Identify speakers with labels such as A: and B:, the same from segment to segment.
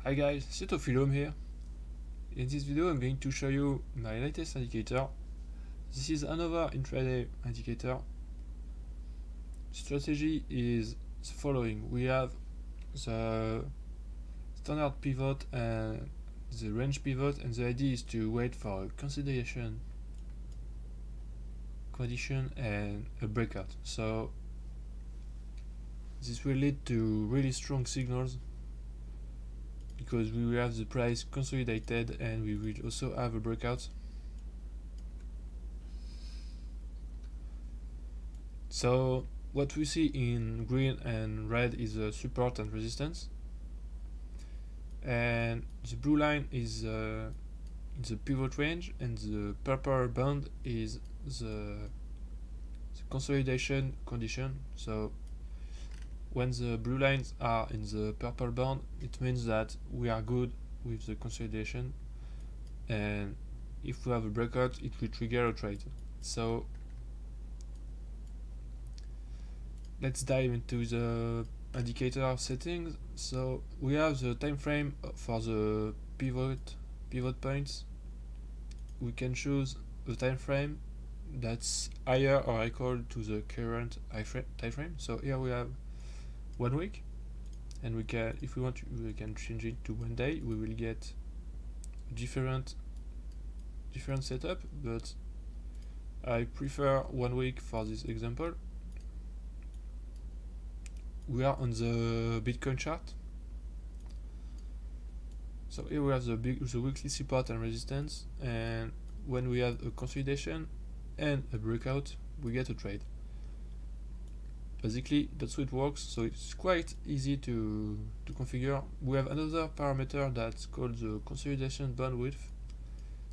A: Hi guys, Cytophilum here. In this video I'm going to show you my latest indicator. This is another intraday indicator. Strategy is the following. We have the standard pivot and the range pivot, and the idea is to wait for a consolidation condition and a breakout. So this will lead to really strong signals because we will have the price consolidated and we will also have a breakout. So what we see in green and red is a support and resistance, and the blue line is in the pivot range, and the purple band is the consolidation condition. So when the blue lines are in the purple band, it means that we are good with the consolidation, and if we have a breakout it will trigger a trade. So let's dive into the indicator settings. So we have the time frame for the pivot points. We can choose a time frame that's higher or equal to the current time frame. So here we have 1 week, and we can, if we want to, we can change it to 1 day. We will get different setup, but I prefer 1 week for this example. We are on the Bitcoin chart. So here we have the weekly support and resistance, and when we have a consolidation and a breakout, we get a trade. Basically that's how it works, so it's quite easy to configure. We have another parameter that's called the consolidation bandwidth.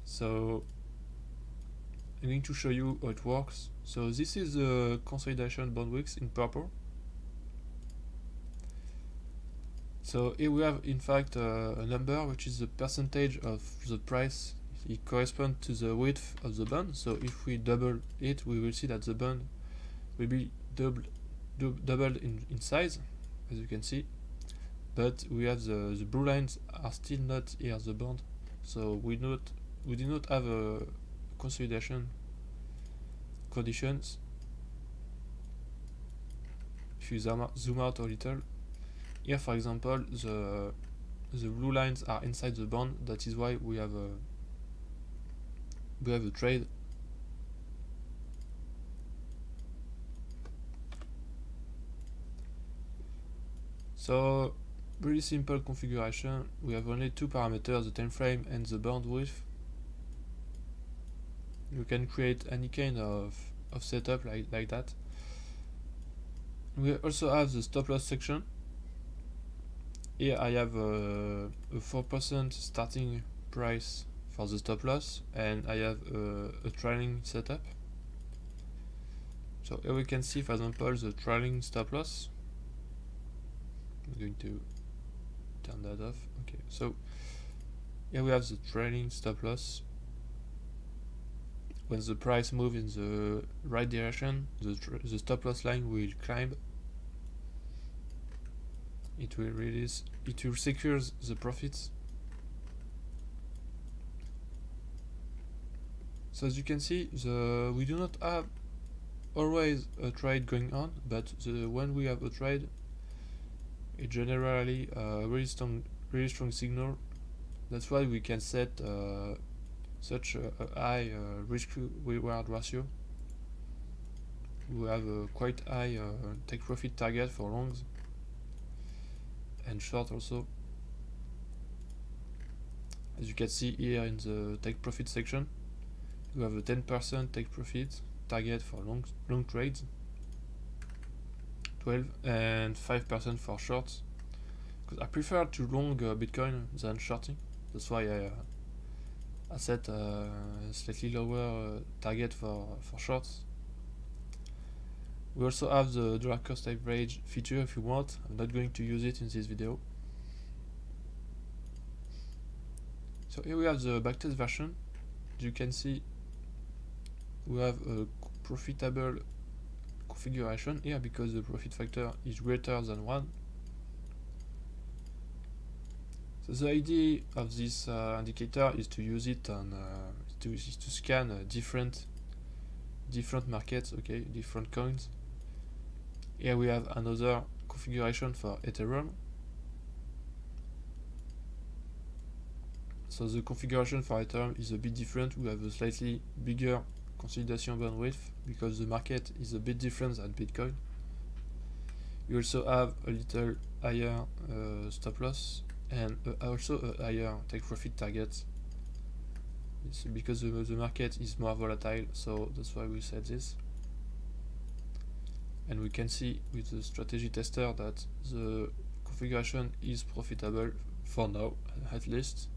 A: So I'm going to show you how it works. So this is the consolidation bandwidth in purple. So here we have in fact a number which is the percentage of the price. It corresponds to the width of the band. So if we double it, we will see that the band will be doubled in size, as you can see, but we have the blue lines are still not here the band, so we did not have a consolidation conditions. If you zoom out a little, here for example the blue lines are inside the band. That is why we have a trade. So really simple configuration. We have only two parameters, the time frame and the bandwidth. You can create any kind of setup like that. We also have the stop loss section. Here I have a 4% starting price for the stop loss, and I have a trailing setup. So here we can see, for example, the trailing stop loss. I'm going to turn that off. Okay, so here we have the trailing stop loss. When the price moves in the right direction, the stop loss line will climb. It will release. It will secure the profits. So as you can see, we do not have always a trade going on, but when we have a trade, it generally really strong signal. That's why we can set such a high risk reward ratio. We have a quite high take profit target for longs and short also. As you can see here in the take profit section, we have a 10% take profit target for long trades, 12 and 5% for shorts, because I prefer to long Bitcoin than shorting. That's why I set a slightly lower target for shorts. We also have the dollar cost average feature if you want. I'm not going to use it in this video. So here we have the backtest version. As you can see, we have a profitable configuration here because the profit factor is greater than 1. So the idea of this indicator is to use it on to scan different markets, okay, different coins. Here we have another configuration for Ethereum. So the configuration for Ethereum is a bit different. We have a slightly bigger consolidation bandwidth because the market is a bit different than Bitcoin. You also have a little higher stop loss and also a higher take profit target. It's because the market is more volatile, so that's why we said this. And we can see with the strategy tester that the configuration is profitable for now, at least.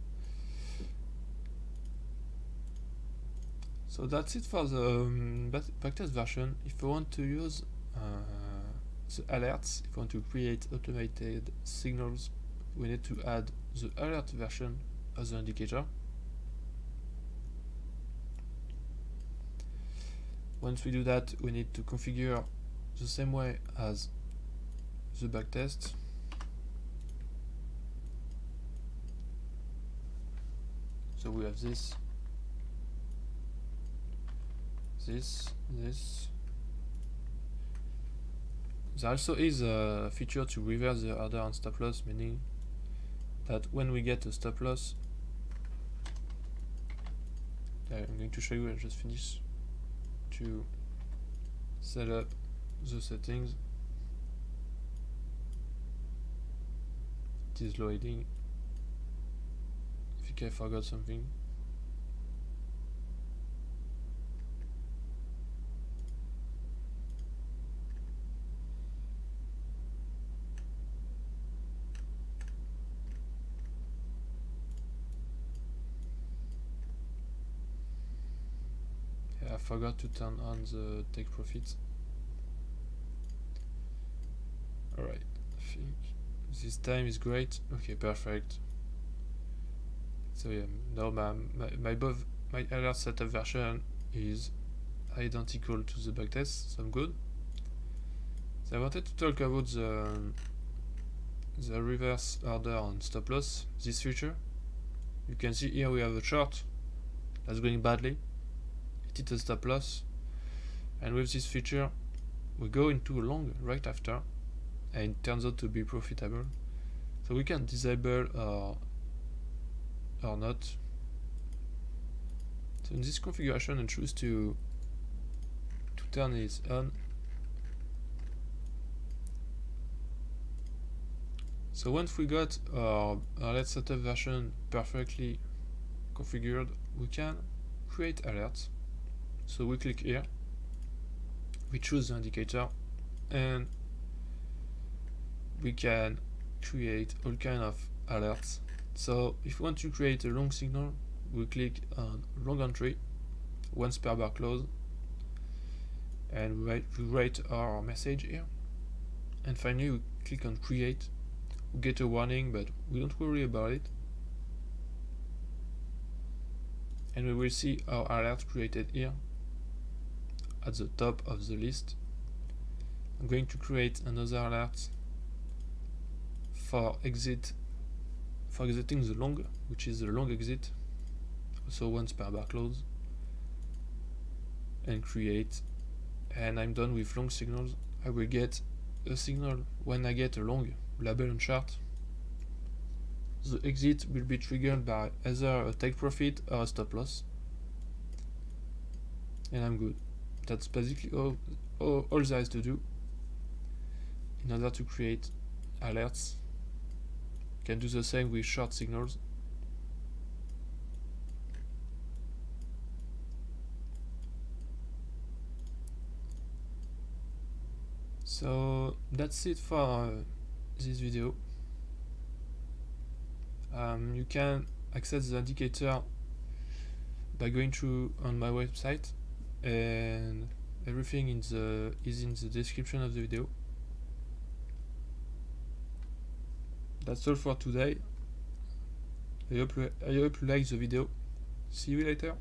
A: So that's it for the backtest version. If you want to use the alerts, if you want to create automated signals, we need to add the alert version of the indicator. Once we do that, we need to configure the same way as the backtest. So we have this. There also is a feature to reverse the order on stop loss, meaning that when we get a stop loss, I'm going to show you. I just finished to set up the settings. It is loading. I think I forgot something. I forgot to turn on the take profit. Alright, I think this time is great. Okay, perfect. So yeah, now my alert setup version is identical to the backtest, so I'm good. So I wanted to talk about the reverse order on stop loss, this feature. You can see here we have a chart that's going badly. It hit a stop loss, and with this feature we go into a long right after, and it turns out to be profitable. So we can disable or not. So in this configuration, I choose to turn it on. So once we got our alert setup version perfectly configured, we can create alerts. So we click here, we choose the indicator, and we can create all kind of alerts. So if we want to create a long signal, we click on long entry, once per bar close, and we write our message here. And finally we click on create. We get a warning, but we don't worry about it. And we will see our alert created here at the top of the list. I'm going to create another alert for exiting the long, which is the long exit, also once per bar close, and create. And I'm done with long signals. I will get a signal when I get a long label on chart. The exit will be triggered by either a take profit or a stop loss, and I'm good. That's basically all there is to do in order to create alerts. You can do the same with short signals. So that's it for this video. You can access the indicator by going through on my website, and everything is in the description of the video. That's all for today. I hope you liked the video. See you later.